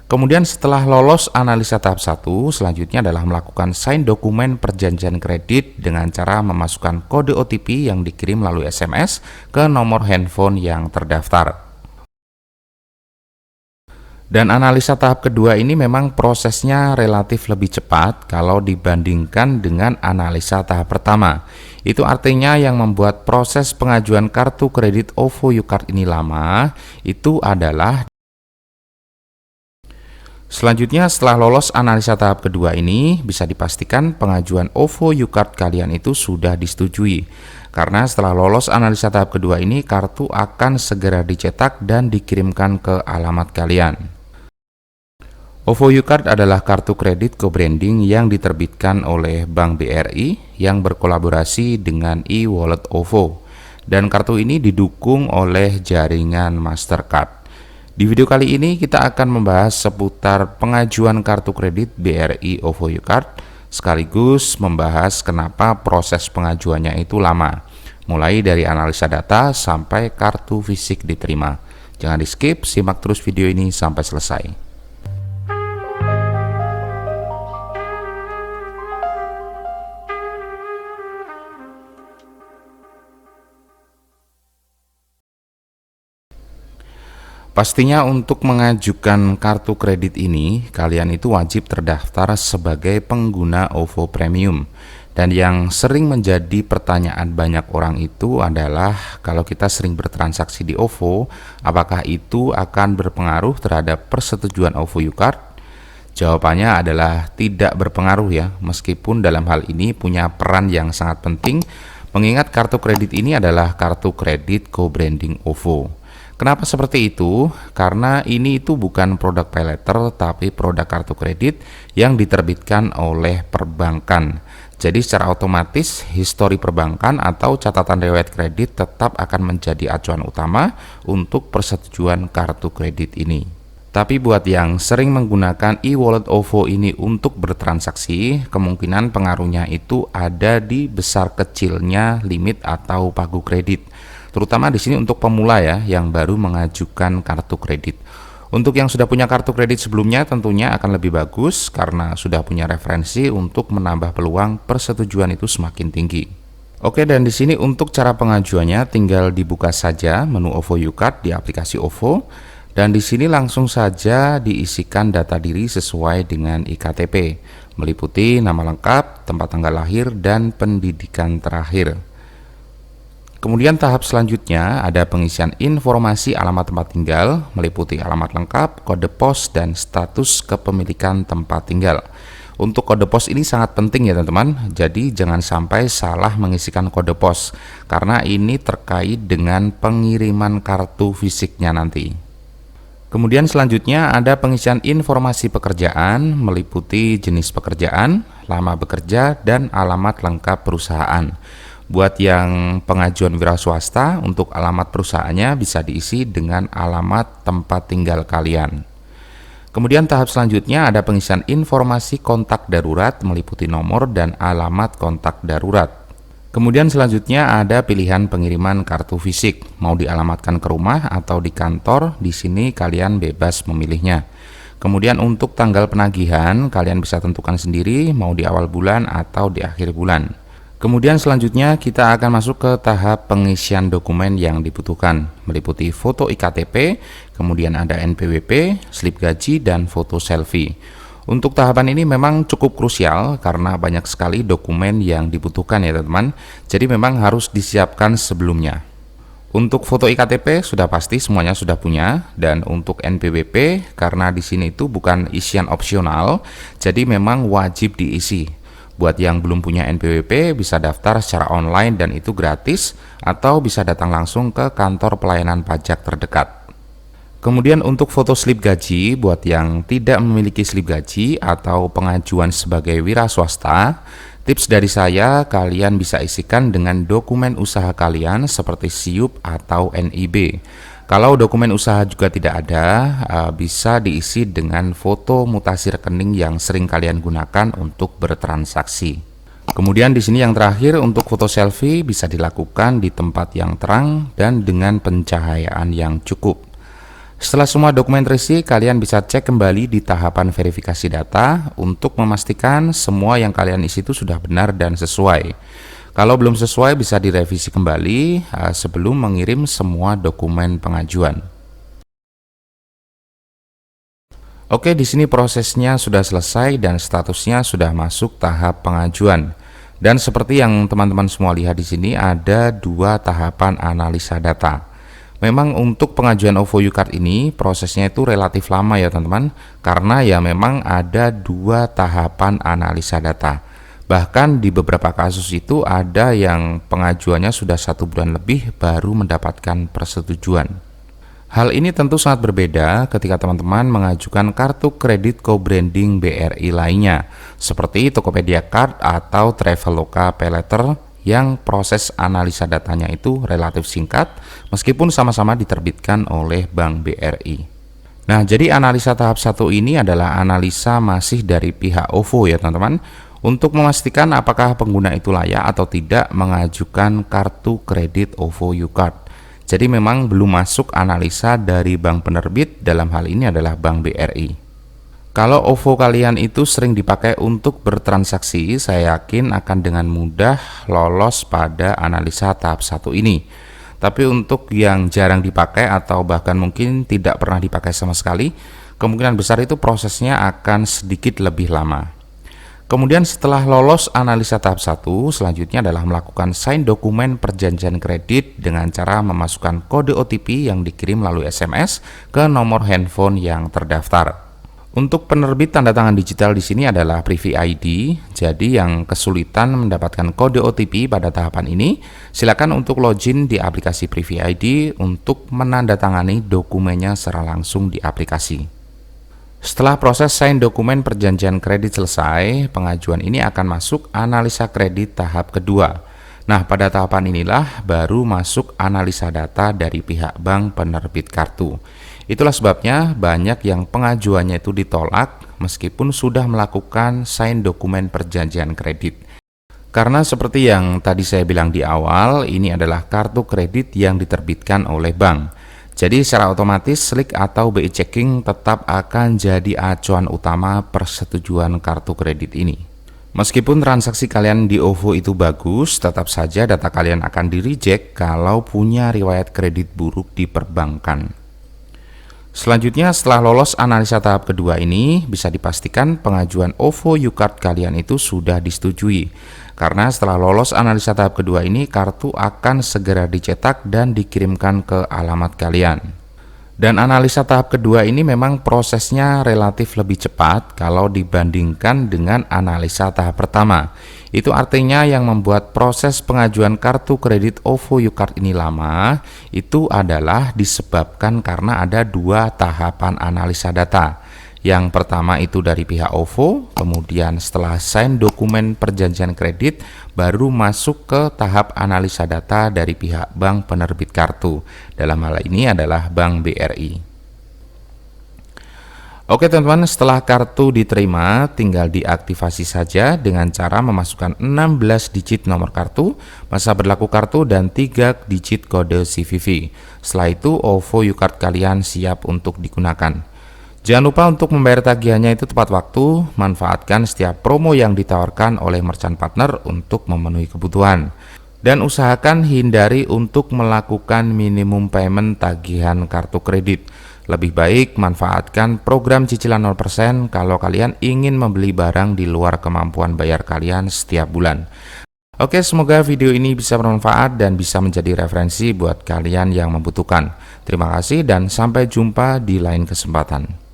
Kemudian setelah lolos analisa tahap 1, selanjutnya adalah melakukan sign dokumen perjanjian kredit dengan cara memasukkan kode OTP yang dikirim melalui SMS ke nomor handphone yang terdaftar. Dan analisa tahap kedua ini memang prosesnya relatif lebih cepat kalau dibandingkan dengan analisa tahap pertama. Itu artinya yang membuat proses pengajuan kartu kredit OVO U-Card ini lama, itu adalah selanjutnya setelah lolos analisa tahap kedua ini, bisa dipastikan pengajuan OVO U-Card kalian itu sudah disetujui. Karena setelah lolos analisa tahap kedua ini, kartu akan segera dicetak dan dikirimkan ke alamat kalian. OVO U-Card adalah kartu kredit co-branding yang diterbitkan oleh Bank BRI yang berkolaborasi dengan e-wallet OVO. Dan kartu ini didukung oleh jaringan Mastercard. Di video kali ini kita akan membahas seputar pengajuan kartu kredit BRI OVO U-Card, sekaligus membahas kenapa proses pengajuannya itu lama, mulai dari analisa data sampai kartu fisik diterima. Jangan di skip, simak terus video ini sampai selesai. Pastinya untuk mengajukan kartu kredit ini, kalian itu wajib terdaftar sebagai pengguna OVO Premium. Dan yang sering menjadi pertanyaan banyak orang itu adalah kalau kita sering bertransaksi di OVO, apakah itu akan berpengaruh terhadap persetujuan OVO U-Card? Jawabannya adalah tidak berpengaruh ya, meskipun dalam hal ini punya peran yang sangat penting, mengingat kartu kredit ini adalah kartu kredit co-branding OVO. Kenapa seperti itu? Karena ini itu bukan produk pay letter, tapi produk kartu kredit yang diterbitkan oleh perbankan. Jadi secara otomatis histori perbankan atau catatan riwayat kredit tetap akan menjadi acuan utama untuk persetujuan kartu kredit ini. Tapi buat yang sering menggunakan e-wallet OVO ini untuk bertransaksi, kemungkinan pengaruhnya itu ada di besar kecilnya limit atau pagu kredit. Terutama di sini untuk pemula ya, yang baru mengajukan kartu kredit. Untuk yang sudah punya kartu kredit sebelumnya tentunya akan lebih bagus karena sudah punya referensi untuk menambah peluang persetujuan itu semakin tinggi. Oke, dan di sini untuk cara pengajuannya tinggal dibuka saja menu OVO U-Card di aplikasi OVO, dan di sini langsung saja diisikan data diri sesuai dengan iktp, meliputi nama lengkap, tempat tanggal lahir, dan pendidikan terakhir. Kemudian tahap selanjutnya ada pengisian informasi alamat tempat tinggal, meliputi alamat lengkap, kode pos, dan status kepemilikan tempat tinggal. Untuk kode pos ini sangat penting ya teman-teman, jadi jangan sampai salah mengisikan kode pos, karena ini terkait dengan pengiriman kartu fisiknya nanti. Kemudian selanjutnya ada pengisian informasi pekerjaan, meliputi jenis pekerjaan, lama bekerja, dan alamat lengkap perusahaan. Buat yang pengajuan wira swasta, untuk alamat perusahaannya bisa diisi dengan alamat tempat tinggal kalian. Kemudian tahap selanjutnya ada pengisian informasi kontak darurat, meliputi nomor dan alamat kontak darurat. Kemudian selanjutnya ada pilihan pengiriman kartu fisik, mau dialamatkan ke rumah atau di kantor, di sini kalian bebas memilihnya. Kemudian untuk tanggal penagihan, kalian bisa tentukan sendiri, mau di awal bulan atau di akhir bulan. Kemudian selanjutnya kita akan masuk ke tahap pengisian dokumen yang dibutuhkan, meliputi foto iktp, kemudian ada NPWP, slip gaji, dan foto selfie. Untuk tahapan ini memang cukup krusial karena banyak sekali dokumen yang dibutuhkan ya teman-teman, jadi memang harus disiapkan sebelumnya. Untuk foto iktp sudah pasti semuanya sudah punya, dan untuk NPWP karena di sini itu bukan isian opsional, jadi memang wajib diisi. Buat yang belum punya NPWP bisa daftar secara online dan itu gratis, atau bisa datang langsung ke kantor pelayanan pajak terdekat. Kemudian untuk foto slip gaji, buat yang tidak memiliki slip gaji atau pengajuan sebagai wira swasta, tips dari saya, kalian bisa isikan dengan dokumen usaha kalian seperti SIUP atau NIB. Kalau dokumen usaha juga tidak ada, bisa diisi dengan foto mutasi rekening yang sering kalian gunakan untuk bertransaksi. Kemudian di sini yang terakhir untuk foto selfie bisa dilakukan di tempat yang terang dan dengan pencahayaan yang cukup. Setelah semua dokumen terisi, kalian bisa cek kembali di tahapan verifikasi data untuk memastikan semua yang kalian isi itu sudah benar dan sesuai. Kalau belum sesuai bisa direvisi kembali sebelum mengirim semua dokumen pengajuan. Oke, di sini prosesnya sudah selesai dan statusnya sudah masuk tahap pengajuan. Dan seperti yang teman-teman semua lihat di sini ada dua tahapan analisa data. Memang untuk pengajuan OVO U-Card ini prosesnya itu relatif lama ya teman-teman, karena ya memang ada dua tahapan analisa data. Bahkan di beberapa kasus itu ada yang pengajuannya sudah 1 bulan lebih baru mendapatkan persetujuan. Hal ini tentu sangat berbeda ketika teman-teman mengajukan kartu kredit co-branding BRI lainnya, seperti Tokopedia Card atau Traveloka Paylater yang proses analisa datanya itu relatif singkat meskipun sama-sama diterbitkan oleh Bank BRI. Nah, jadi analisa tahap 1 ini adalah analisa masih dari pihak OVO ya teman-teman, untuk memastikan apakah pengguna itu layak atau tidak mengajukan kartu kredit OVO U-Card. Jadi memang belum masuk analisa dari bank penerbit, dalam hal ini adalah Bank BRI. Kalau OVO kalian itu sering dipakai untuk bertransaksi, saya yakin akan dengan mudah lolos pada analisa tahap 1 ini. Tapi untuk yang jarang dipakai atau bahkan mungkin tidak pernah dipakai sama sekali, kemungkinan besar itu prosesnya akan sedikit lebih lama. Kemudian setelah lolos analisa tahap 1, selanjutnya adalah melakukan sign dokumen perjanjian kredit dengan cara memasukkan kode OTP yang dikirim melalui SMS ke nomor handphone yang terdaftar. Untuk penerbit tanda tangan digital di sini adalah Privy ID. Jadi yang kesulitan mendapatkan kode OTP pada tahapan ini, silakan untuk login di aplikasi Privy ID untuk menandatangani dokumennya secara langsung di aplikasi. Setelah proses sign dokumen perjanjian kredit selesai, pengajuan ini akan masuk analisa kredit tahap kedua. Nah, pada tahapan inilah baru masuk analisa data dari pihak bank penerbit kartu. Itulah sebabnya banyak yang pengajuannya itu ditolak meskipun sudah melakukan sign dokumen perjanjian kredit. Karena seperti yang tadi saya bilang di awal, ini adalah kartu kredit yang diterbitkan oleh bank. Jadi secara otomatis SLIK atau BI Checking tetap akan jadi acuan utama persetujuan kartu kredit ini. Meskipun transaksi kalian di OVO itu bagus, tetap saja data kalian akan di-reject kalau punya riwayat kredit buruk di perbankan. Selanjutnya, setelah lolos analisa tahap kedua ini, bisa dipastikan pengajuan OVO U-Card kalian itu sudah disetujui. Karena setelah lolos analisa tahap kedua ini, kartu akan segera dicetak dan dikirimkan ke alamat kalian. Dan analisa tahap kedua ini memang prosesnya relatif lebih cepat kalau dibandingkan dengan analisa tahap pertama. Itu artinya yang membuat proses pengajuan kartu kredit OVO U-Card ini lama, itu adalah disebabkan karena ada dua tahapan analisa data. Yang pertama itu dari pihak OVO, kemudian setelah sign dokumen perjanjian kredit, baru masuk ke tahap analisa data dari pihak bank penerbit kartu. Dalam hal ini adalah Bank BRI. Oke teman-teman, setelah kartu diterima, tinggal diaktifasi saja dengan cara memasukkan 16 digit nomor kartu, masa berlaku kartu, dan 3 digit kode CVV. Setelah itu, OVO U-Card kalian siap untuk digunakan. Jangan lupa untuk membayar tagihannya itu tepat waktu, manfaatkan setiap promo yang ditawarkan oleh merchant partner untuk memenuhi kebutuhan. Dan usahakan hindari untuk melakukan minimum payment tagihan kartu kredit. Lebih baik manfaatkan program cicilan 0% kalau kalian ingin membeli barang di luar kemampuan bayar kalian setiap bulan. Oke, semoga video ini bisa bermanfaat dan bisa menjadi referensi buat kalian yang membutuhkan. Terima kasih dan sampai jumpa di lain kesempatan.